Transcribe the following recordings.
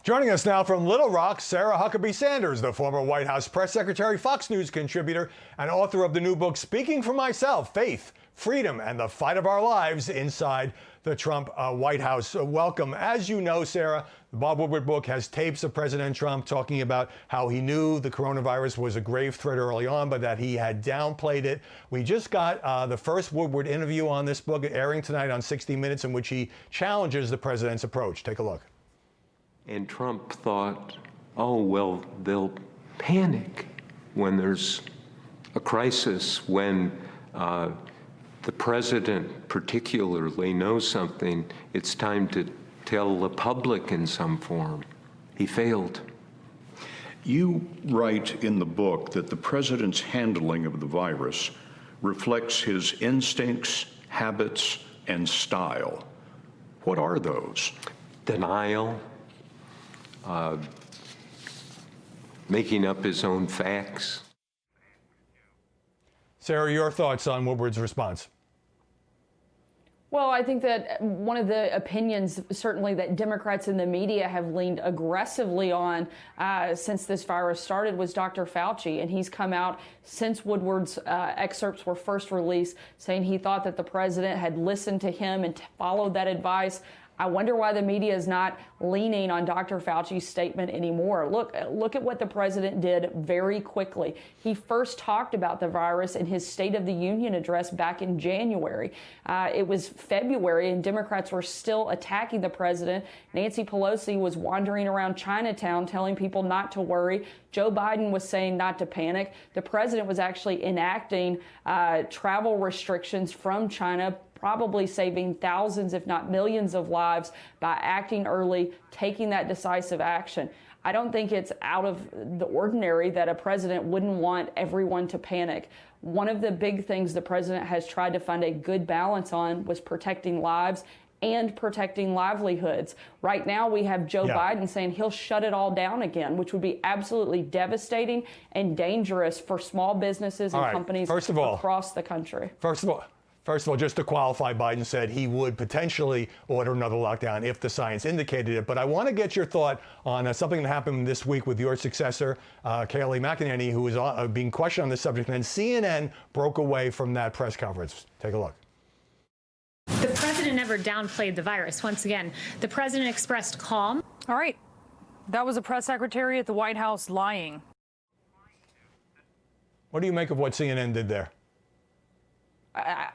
Joining us now from Little Rock, Sarah Huckabee Sanders, the former White House press secretary, Fox News contributor, and author of the new book, Speaking for Myself, Faith, Freedom, and the Fight of Our Lives Inside the Trump White House. Welcome. As you know, Sarah, the Bob Woodward book has tapes of President Trump talking about how he knew the coronavirus was a grave threat early on, but that he had downplayed it. We just got the first Woodward interview on this book airing tonight on 60 Minutes, in which he challenges the president's approach. Take a look. And Trump thought, oh, well, they'll panic when there's a crisis, when the president particularly knows something, it's time to tell the public in some form. He failed. You write in the book that the president's handling of the virus reflects his instincts, habits, and style. What are those? Denial, making up his own facts. Sarah, your thoughts on Woodward's response? Well, I think that one of the opinions, certainly, that Democrats in the media have leaned aggressively on since this virus started was Dr. Fauci. And he's come out since Woodward's excerpts were first released, saying he thought that the president had listened to him and followed that advice. I wonder why the media is not leaning on Dr. Fauci's statement anymore. Look at what the president did very quickly. He first talked about the virus in his State of the Union address back in January. It was February, and Democrats were still attacking the president. Nancy Pelosi was wandering around Chinatown telling people not to worry. Joe Biden was saying not to panic. The president was actually enacting travel restrictions from China, probably saving thousands, if not millions, of lives by acting early, taking that decisive action. I don't think it's out of the ordinary that a president wouldn't want everyone to panic. One of the big things the president has tried to find a good balance on was protecting lives and protecting livelihoods. Right now, we have Joe Biden saying he'll shut it all down again, which would be absolutely devastating and dangerous for small businesses and companies across the country. First of all, just to qualify, Biden said he would potentially order another lockdown if the science indicated it. But I want to get your thought on something that happened this week with your successor, Kayleigh McEnany, who was being questioned on this subject. And then CNN broke away from that press conference. Take a look. The president never downplayed the virus. Once again, the president expressed calm. All right. That was a press secretary at the White House lying. What do you make of what CNN did there?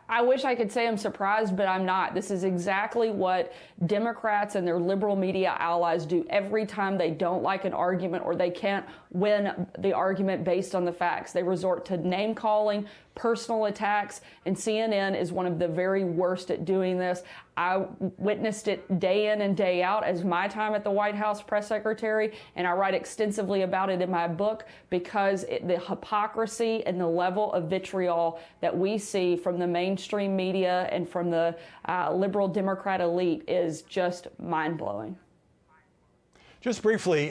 I wish I could say I'm surprised, but I'm not. This is exactly what Democrats and their liberal media allies do every time they don't like an argument or they can't win the argument based on the facts. They resort to name calling, personal attacks, and CNN is one of the very worst at doing this. I witnessed it day in and day out as my time at the White House press secretary, and I write extensively about it in my book because the hypocrisy and the level of vitriol that we see from the mainstream media and from the liberal Democrat elite is just mind-blowing. Just briefly,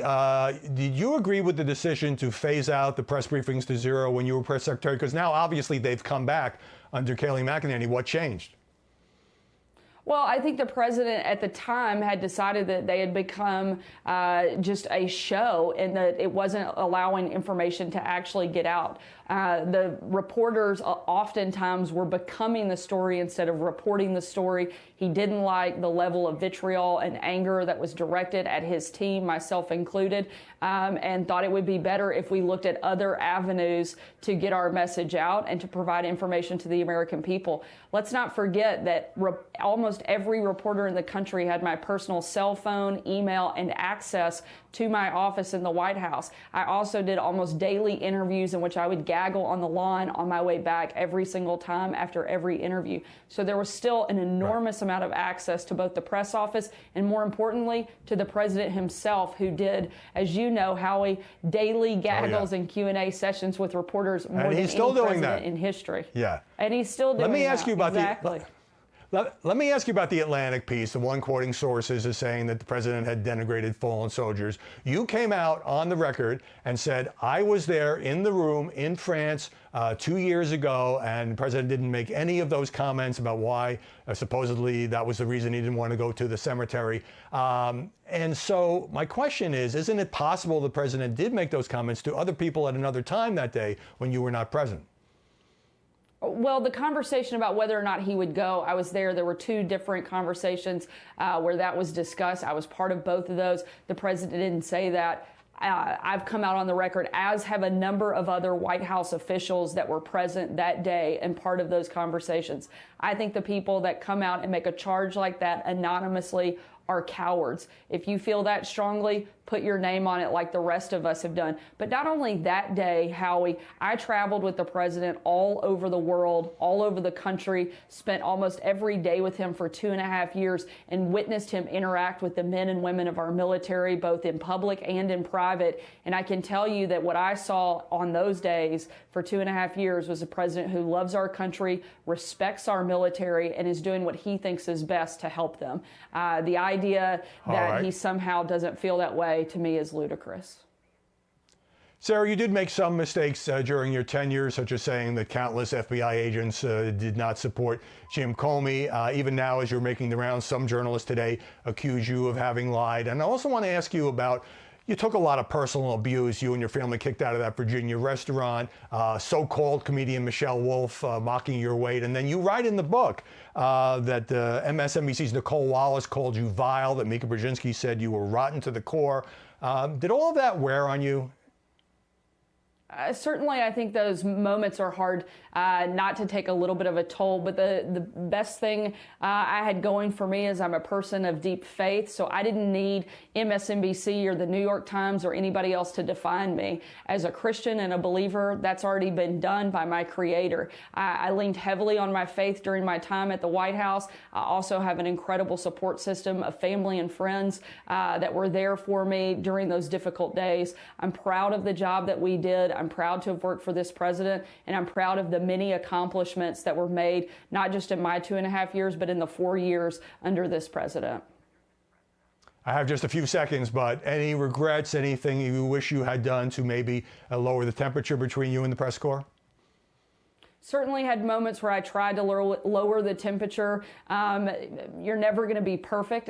did you agree with the decision to phase out the press briefings to zero when you were press secretary? Because now, obviously, they've come back under Kayleigh McEnany. What changed? Well, I think the president at the time had decided that they had become just a show and that it wasn't allowing information to actually get out. The reporters oftentimes were becoming the story instead of reporting the story. He didn't like the level of vitriol and anger that was directed at his team, myself included, and thought it would be better if we looked at other avenues to get our message out and to provide information to the American people. Let's not forget that almost every reporter in the country had my personal cell phone, email, and access to my office in the White House. I also did almost daily interviews in which I would gaggle on the lawn on my way back every single time after every interview. So there was still an enormous amount of access to both the press office and, more importantly, to the president himself, who did, as you know, Howie, daily gaggles and Q&A sessions with reporters more than any president in history. Yeah. And he's still doing that. Let me ask you about Let me ask you about the Atlantic piece. The one quoting sources is saying that the president had denigrated fallen soldiers. You came out on the record and said, I was there in the room in France 2 years ago, and the president didn't make any of those comments about why supposedly that was the reason he didn't want to go to the cemetery. And so my question is, isn't it possible the president did make those comments to other people at another time that day when you were not present? Well, the conversation about whether or not he would go, I was there. There were two different conversations where that was discussed. I was part of both of those. The president didn't say that. I've come out on the record, as have a number of other White House officials that were present that day and part of those conversations. I think the people that come out and make a charge like that anonymously are cowards. If you feel that strongly, put your name on it like the rest of us have done. But not only that day, Howie, I traveled with the president all over the world, all over the country, spent almost every day with him for 2.5 years and witnessed him interact with the men and women of our military, both in public and in private. And I can tell you that what I saw on those days for 2.5 years was a president who loves our country, respects our military, and is doing what he thinks is best to help them. The idea that he somehow doesn't feel that way, to me, is ludicrous. Sarah, you did make some mistakes during your tenure, such as saying that countless FBI agents did not support Jim Comey. Even now, as you're making the rounds, some journalists today accuse you of having lied. And I also want to ask you about, you took a lot of personal abuse. You and your family kicked out of that Virginia restaurant, so-called comedian Michelle Wolf mocking your weight. And then you write in the book that MSNBC's Nicole Wallace called you vile, that Mika Brzezinski said you were rotten to the core. Did all of that wear on you? Certainly, I think those moments are hard not to take a little bit of a toll, but the best thing I had going for me is I'm a person of deep faith, so I didn't need MSNBC or the New York Times or anybody else to define me. As a Christian and a believer, that's already been done by my Creator. I leaned heavily on my faith during my time at the White House. I also have an incredible support system of family and friends that were there for me during those difficult days. I'm proud of the job that we did. I'm proud to have worked for this president, and I'm proud of the many accomplishments that were made, not just in my 2.5 years, but in the 4 years under this president. I have just a few seconds, but any regrets, anything you wish you had done to maybe lower the temperature between you and the press corps? Certainly had moments where I tried to lower the temperature. You're never going to be perfect.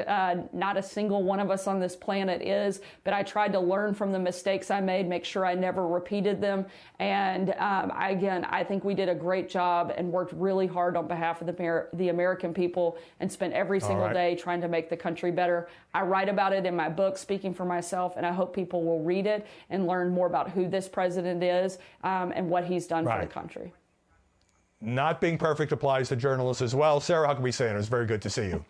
Not a single one of us on this planet is, but I tried to learn from the mistakes I made, make sure I never repeated them. And I think we did a great job and worked really hard on behalf of the American people and spent every single day trying to make the country better. I write about it in my book, Speaking for Myself, and I hope people will read it and learn more about who this president is and what he's done for the country. Not being perfect applies to journalists as well. Sarah Huckabee Sanders, very good to see you.